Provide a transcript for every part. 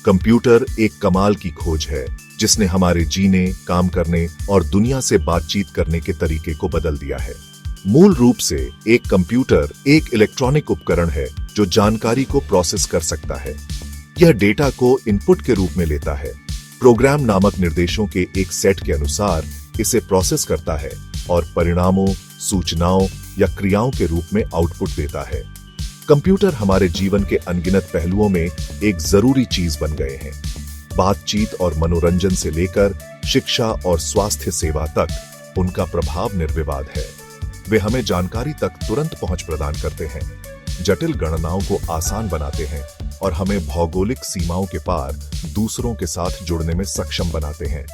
Computer एक कमाल की खोज है जिसने हमारे जीने, काम करने और दुनिया से बातचीत करने के तरीके को बदल दिया है। मूल रूप से एक कंप्यूटर एक इलेक्ट्रॉनिक उपकरण है जो जानकारी को प्रोसेस कर सकता है। यह डेटा को इनपुट के रूप में लेता है, प्रोग्राम नामक निर्देशों के एक सेट के अनुसार इसे प्रोसेस करता है और परिणामों, सूचनाओं या क्रियाओं के रूप में आउटपुट देता है। कंप्यूटर हमारे जीवन के अनगिनत पहलुओं में एक जरूरी चीज बन गए हैं। बातचीत और मनोरंजन से लेकर शिक्षा और स्वास्थ्य सेवा तक उनका प्रभाव निर्विवाद है। वे हमें जानकारी तक तुरंत पहुंच प्रदान करते हैं, जटिल गणनाओं को आसान बनाते हैं और हमें भौगोलिक सीमाओं के पार दूसरों के साथ जुड़ने में सक्षम बनाते हैं।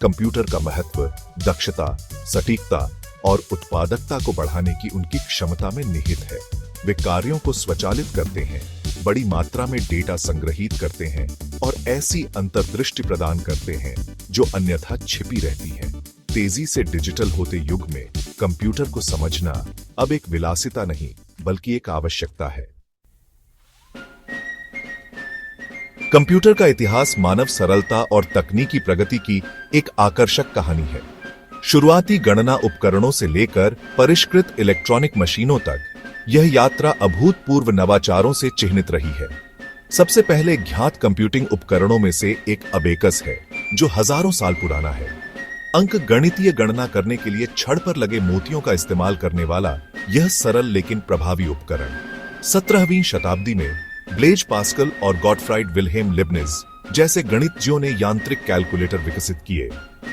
कंप्यूटर का महत्व दक्षता, सटीकता और उत्पादकता को बढ़ाने की उनकी क्षमता में निहित है। वे कार्यों को स्वचालित करते हैं, बड़ी मात्रा में डेटा संग्रहित करते हैं और ऐसी अंतर्दृष्टि प्रदान करते हैं जो अन्यथा छिपी रहती है। तेजी से डिजिटल होते युग में कंप्यूटर को समझना अब एक विलासिता नहीं बल्कि एक आवश्यकता है। कंप्यूटर का इतिहास मानव सरलता और तकनीकी प्रगति की एक आकर्षक कहानी है। शुरुआती गणना उपकरणों से लेकर परिष्कृत इलेक्ट्रॉनिक मशीनों तक यह यात्रा अभूतपूर्व नवाचारों से चिह्नित रही है। सबसे पहले ज्ञात कंप्यूटिंग उपकरणों में से एक अबेकस है, जो हजारों साल पुराना है। अंक गणितीय गणना करने के लिए छड़ पर लगे मोतियों का इस्तेमाल करने वाला यह सरल लेकिन प्रभावी उपकरण 17वीं शताब्दी में ब्लेज पास्कल और गॉटफ्राइड विल्हेम लिबनिज जैसे गणितज्ञों ने यांत्रिक कैलकुलेटर विकसित किए,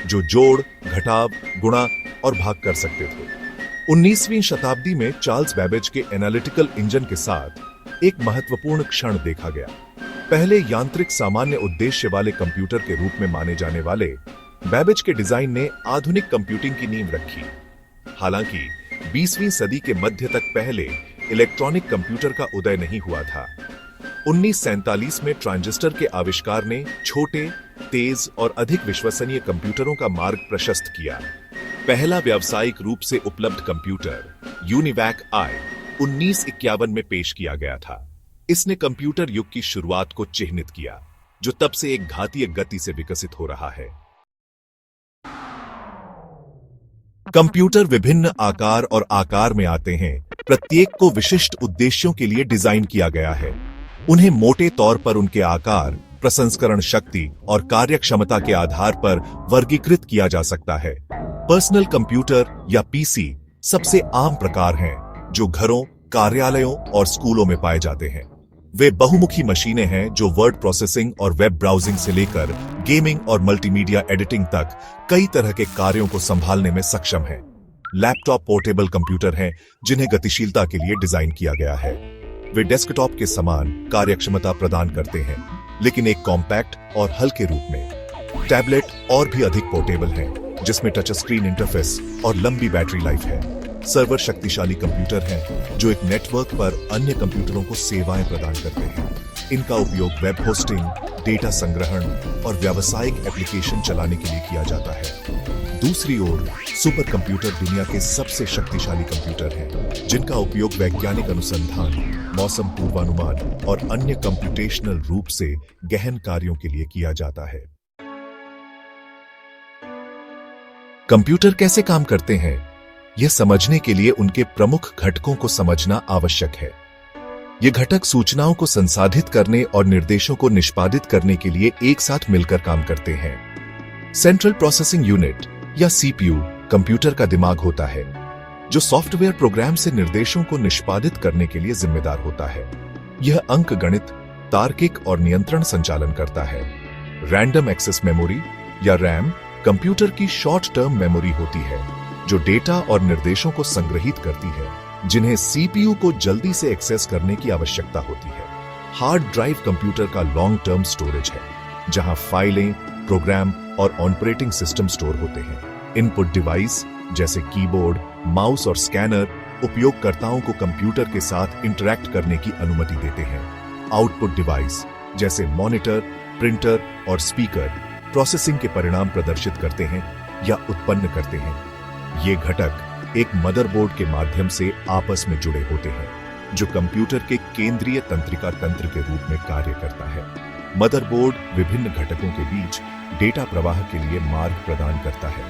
जो जोड़, घटाव, गुणा और भाग कर सकते थे। 19वीं शताब्दी में चार्ल्स बैबेज के एनालिटिकल इंजन के साथ एक महत्वपूर्ण क्षण देखा गया। पहले यांत्रिक सामान्य उद्देश्य वाले कंप्यूटर के रूप में माने जाने वाले बैबेज के डिजाइन ने आधुनिक कंप्यूटिंग की नींव रखी। हालांकि 20वीं सदी के मध्य तक पहले इलेक्ट्रॉनिक कंप्यूटर का उदय नहीं हुआ था। 1947 में ट्रांजिस्टर के आविष्कार ने छोटे, तेज और अधिक विश्वसनीय कंप्यूटरों का मार्ग प्रशस्त किया। पहला व्यावसायिक रूप से उपलब्ध कंप्यूटर यूनिवैक आई 1951 में पेश किया गया था। इसने कंप्यूटर युग की शुरुआत को चिह्नित किया, जो तब से एक घातीय गति से विकसित हो रहा है। कंप्यूटर विभिन्न आकार और आकार में आते हैं, प्रत्येक को विशिष्ट उद्देश्यों के लिए डिजाइन किया गया है। उन्हें मोटे तौर पर उनके आकार, प्रसंस्करण शक्ति और कार्यक्षमता के आधार पर वर्गीकृत किया जा सकता है। पर्सनल कंप्यूटर या पीसी सबसे आम प्रकार हैं, जो घरों, कार्यालयों और स्कूलों में पाए जाते हैं। वे बहुमुखी मशीनें हैं जो वर्ड प्रोसेसिंग और वेब ब्राउजिंग से लेकर गेमिंग और मल्टीमीडिया एडिटिंग तक कई तरह के कार्यों को संभालने में सक्षम हैं। लैपटॉप पोर्टेबल कंप्यूटर हैं जिन्हें गतिशीलता के लिए डिजाइन किया गया है। वे डेस्कटॉप के समान कार्यक्षमता प्रदान करते हैं, लेकिन एक कॉम्पैक्ट और हल्के रूप में। टैबलेट और भी अधिक पोर्टेबल हैं, जिसमें टच स्क्रीन इंटरफेस और लंबी बैटरी लाइफ है। सर्वर शक्तिशाली कंप्यूटर हैं जो एक नेटवर्क पर अन्य कंप्यूटरों को सेवाएं प्रदान करते हैं। इनका उपयोग वेब होस्टिंग, डेटा संग्रहण और व्यावसायिक एप्लीकेशन चलाने के लिए किया जाता है। दूसरी ओर सुपर कंप्यूटर दुनिया के सबसे शक्तिशाली कंप्यूटर हैं, जिनका उपयोग वैज्ञानिक अनुसंधान, मौसम पूर्वानुमान और अन्य कंप्यूटेशनल रूप से गहन कार्यों के लिए किया जाता है। कंप्यूटर कैसे काम करते हैं, यह समझने के लिए उनके प्रमुख घटकों को समझना आवश्यक है। ये घटक सूचनाओं को संसाधित करने और निर्देशों को निष्पादित करने के लिए एक साथ मिलकर काम करते हैं। सेंट्रल प्रोसेसिंग यूनिट या सीपीयू कंप्यूटर का दिमाग होता है, जो सॉफ्टवेयर प्रोग्राम से निर्देशों को निष्पादित करने के लिए जिम्मेदार होता है। यह अंकगणित, तार्किक और नियंत्रण संचालन करता है। रैंडम एक्सेस मेमोरी या रैम कंप्यूटर की शॉर्ट टर्म मेमोरी होती है, जो डेटा और निर्देशों को संग्रहित करती है, जिन्हें सीपीयू को जल्दी से एक्सेस करने की आवश्यकता होती है। हार्ड ड्राइव कंप्यूटर का लॉन्ग टर्म स्टोरेज है, जहां फाइलें, प्रोग्राम और ऑपरेटिंग सिस्टम स्टोर होते हैं। इनपुट डिवाइस जैसे कीबोर्ड, माउस और स्कैनर उपयोगकर्ताओं को कंप्यूटर के साथ इंटरैक्ट करने की अनुमति देते हैं। आउटपुट डिवाइस जैसे मॉनिटर, प्रिंटर और स्पीकर प्रोसेसिंग के परिणाम प्रदर्शित करते हैं या उत्पन्न करते हैं। ये घटक एक मदरबोर्ड के माध्यम से आपस में जुड़े होते हैं, जो कंप्यूटर के केंद्रीय तंत्रिका तंत्र के रूप में कार्य करता है। मदरबोर्ड विभिन्न घटकों के बीच डेटा प्रवाह के लिए मार्ग प्रदान करता है,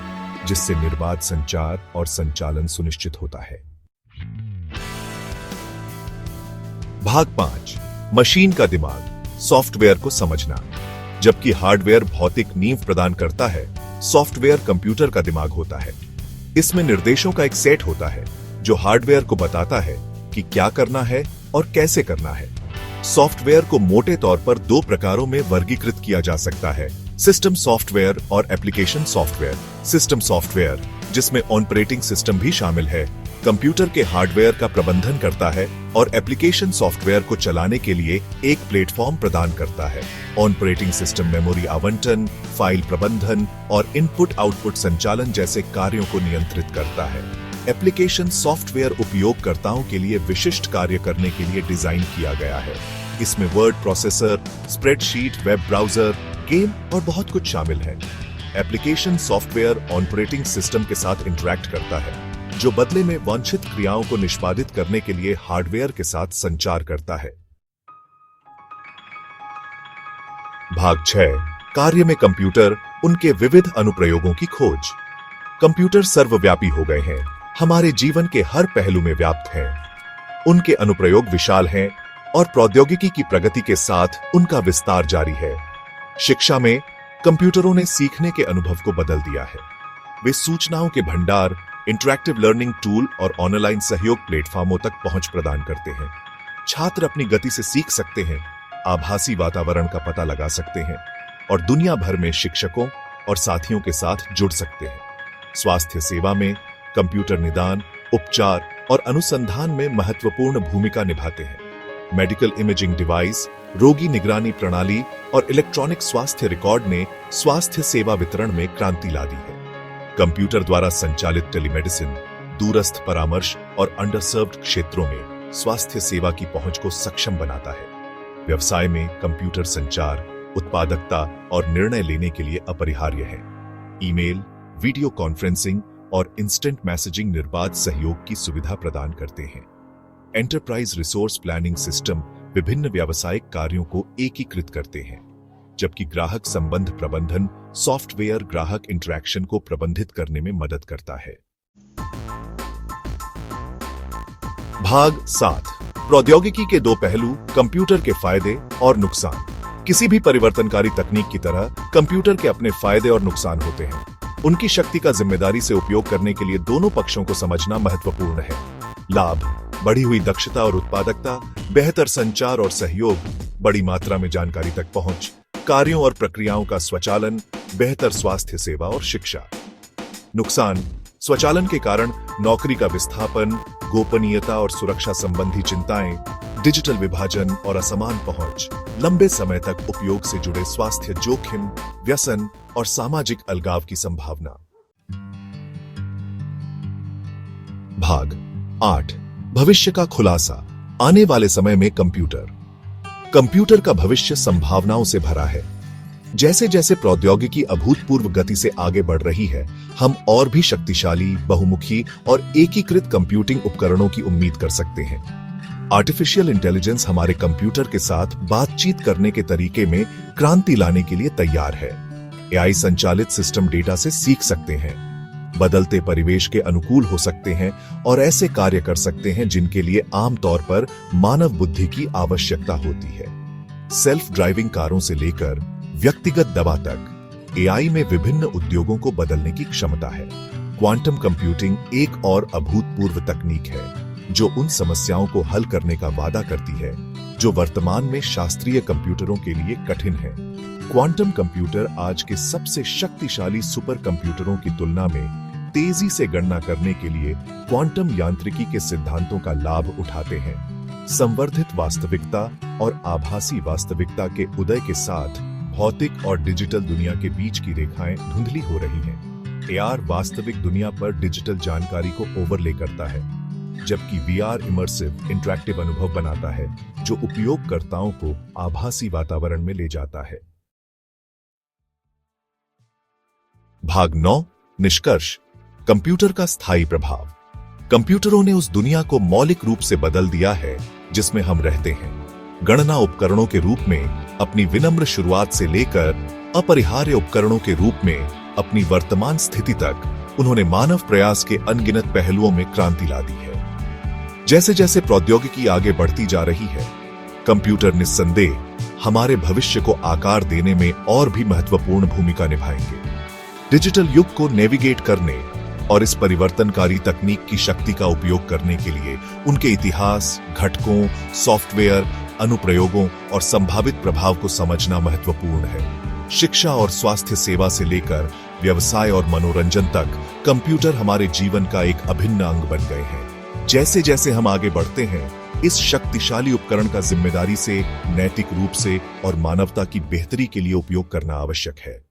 जिससे निर्बाध संचार और संचालन सुनिश्चित होता है। भाग 5, मशीन का दिमाग, सॉफ्टवेयर को समझना। जबकि हार्डवेयर भौतिक नींव प्रदान करता है, सॉफ्टवेयर कंप्यूटर का दिमाग होता है। इसमें निर्देशों का एक सेट होता है जो हार्डवेयर को बताता है कि क्या करना है और कैसे करना है। सॉफ्टवेयर को मोटे तौर पर दो प्रकारों में वर्गीकृत किया जा सकता है, सिस्टम सॉफ्टवेयर और एप्लीकेशन सॉफ्टवेयर। सिस्टम सॉफ्टवेयर, जिसमें ऑपरेटिंग सिस्टम भी शामिल है, कंप्यूटर के हार्डवेयर का प्रबंधन करता है और एप्लीकेशन सॉफ्टवेयर को चलाने के लिए एक प्लेटफॉर्म प्रदान करता है। ऑपरेटिंग सिस्टम मेमोरी आवंटन, फाइल प्रबंधन और इनपुट आउटपुट संचालन जैसे कार्यों को नियंत्रित करता है। एप्लीकेशन सॉफ्टवेयर उपयोगकर्ताओं के लिए विशिष्ट कार्य करने के लिए डिजाइन किया गया है। इसमें word processor, spreadsheet, web browser, game और बहुत कुछ शामिल है। एप्लीकेशन सॉफ्टवेयर ऑपरेटिंग सिस्टम के साथ इंटरैक्ट करता है, जो बदले में वांछित क्रियाओं को निष्पादित करने के लिए हार्डवेयर के साथ संचार करता है। भाग 6, कार्य में कंप्यूटर, उनके विविध अनुप्रयोगों की खोज। कंप्यूटर सर्वव्यापी हो गए हैं, हमारे जीवन के हर पहलू में व्याप्त हैं। उनके अनुप्रयोग विशाल हैं और प्रौद्योगिकी की प्रगति के साथ उनका विस्तार जारी है। शिक्षा में कंप्यूटरों ने सीखने के अनुभव को बदल दिया है। वे सूचनाओं के भंडार, इंटरैक्टिव लर्निंग टूल और ऑनलाइन सहयोग प्लेटफॉर्मों तक पहुंच प्रदान करते हैं। छात्र अपनी गति से सीख सकते हैं, आभासी वातावरण का पता लगा सकते हैं और दुनिया भर में शिक्षकों और साथियों के साथ जुड़ सकते हैं। स्वास्थ्य सेवा में कंप्यूटर निदान, उपचार और अनुसंधान में महत्वपूर्ण भूमिका निभाते हैं। मेडिकल इमेजिंग डिवाइस, रोगी निगरानी प्रणाली और इलेक्ट्रॉनिक स्वास्थ्य रिकॉर्ड ने स्वास्थ्य सेवा वितरण में क्रांति ला दी है। कंप्यूटर द्वारा संचालित टेलीमेडिसिन, दूरस्थ परामर्श और अंडरसर्व्ड क्षेत्रों में स्वास्थ्य सेवा की पहुंच को सक्षम बनाता है। व्यवसाय में कंप्यूटर संचार, उत्पादकता और निर्णय लेने के लिए अपरिहार्य है। ईमेल, वीडियो कॉन्फ्रेंसिंग और इंस्टेंट मैसेजिंग निर्बाध सहयोग की सुविधा प्रदान करते हैं। एंटरप्राइज रिसोर्स प्लानिंग सिस्टम विभिन्न व्यावसायिक कार्यों को एकीकृत करते हैं, जबकि ग्राहक संबंध प्रबंधन सॉफ्टवेयर ग्राहक इंटरैक्शन को प्रबंधित करने में मदद करता है। भाग 7, प्रौद्योगिकी के दो पहलू, कंप्यूटर के फायदे और नुकसान। किसी भी परिवर्तनकारी तकनीक की तरह कंप्यूटर के अपने फायदे और नुकसान होते हैं। उनकी शक्ति का जिम्मेदारी से उपयोग करने के लिए दोनों पक्षों को समझना महत्वपूर्ण है। लाभ, बढ़ी हुई दक्षता और उत्पादकता, बेहतर संचार और सहयोग, बड़ी मात्रा में जानकारी तक पहुंच, कार्यों और प्रक्रियाओं का स्वचालन, बेहतर स्वास्थ्य सेवा और शिक्षा। नुकसान, स्वचालन के कारण नौकरी का विस्थापन, गोपनीयता और सुरक्षा संबंधी चिंताएं, डिजिटल विभाजन और असमान पहुंच, लंबे समय तक उपयोग से जुड़े स्वास्थ्य जोखिम, व्यसन और सामाजिक अलगाव की संभावना। भाग 8, भविष्य का खुलासा, आने वाले समय में कंप्यूटर का भविष्य संभावनाओं से भरा है। जैसे जैसे प्रौद्योगिकी अभूतपूर्व गति से आगे बढ़ रही है, हम और भी शक्तिशाली, बहुमुखी और एकीकृत कंप्यूटिंग उपकरणों की उम्मीद कर सकते हैं। आर्टिफिशियल इंटेलिजेंस हमारे कंप्यूटर के साथ बातचीत करने के तरीके में क्रांति लाने के लिए तैयार है। एआई संचालित सिस्टम डेटा से सीख सकते हैं, बदलते परिवेश के अनुकूल हो सकते हैं और ऐसे कार्य कर सकते हैं जिनके लिए आमतौर पर मानव बुद्धि की आवश्यकता होती है। सेल्फ ड्राइविंग कारों से लेकर व्यक्तिगत दवा तक एआई में विभिन्न उद्योगों को बदलने की क्षमता है। क्वांटम कंप्यूटिंग एक और अभूतपूर्व तकनीक है जो उन समस्याओं को हल करने का वादा करती है जो वर्तमान में शास्त्रीय कंप्यूटरों के लिए कठिन है। क्वांटम कंप्यूटर आज के सबसे शक्तिशाली सुपर कंप्यूटरों की तुलना में तेजी से गणना करने के लिए क्वांटम यांत्रिकी के सिद्धांतों का लाभ उठाते हैं। संवर्धित वास्तविकता और आभासी वास्तविकता के उदय के साथ भौतिक और डिजिटल दुनिया के बीच की रेखाएं धुंधली हो रही हैं। एआर वास्तविक दुनिया पर डिजिटल जानकारी को ओवरले करता है, जबकि वीआर इमर्सिव इंटरैक्टिव अनुभव बनाता है जो उपयोगकर्ताओं को आभासी वातावरण में ले जाता है। भाग 9, निष्कर्ष, कंप्यूटर का स्थायी प्रभाव। कंप्यूटरों ने उस दुनिया को मौलिक रूप से बदल दिया है जिसमें हम रहते हैं। गणना उपकरणों के रूप में अपनी विनम्र शुरुआत से लेकर अपरिहार्य उपकरणों के रूप में अपनी वर्तमान स्थिति तक उन्होंने मानव प्रयास के अनगिनत पहलुओं में क्रांति ला दी है। जैसे जैसे प्रौद्योगिकी आगे बढ़ती जा रही है, कंप्यूटर निस्संदेह हमारे भविष्य को आकार देने में और भी महत्वपूर्ण भूमिका निभाएंगे। डिजिटल युग को नेविगेट करने और इस परिवर्तनकारी तकनीक की शक्ति का उपयोग करने के लिए उनके इतिहास, घटकों, सॉफ्टवेयर, अनुप्रयोगों और संभावित प्रभाव को समझना महत्वपूर्ण है। शिक्षा और स्वास्थ्य सेवा से लेकर व्यवसाय और मनोरंजन तक कंप्यूटर हमारे जीवन का एक अभिन्न अंग बन गए हैं। जैसे जैसे हम आगे बढ़ते हैं, इस शक्तिशाली उपकरण का जिम्मेदारी से, नैतिक रूप से और मानवता की बेहतरी के लिए उपयोग करना आवश्यक है।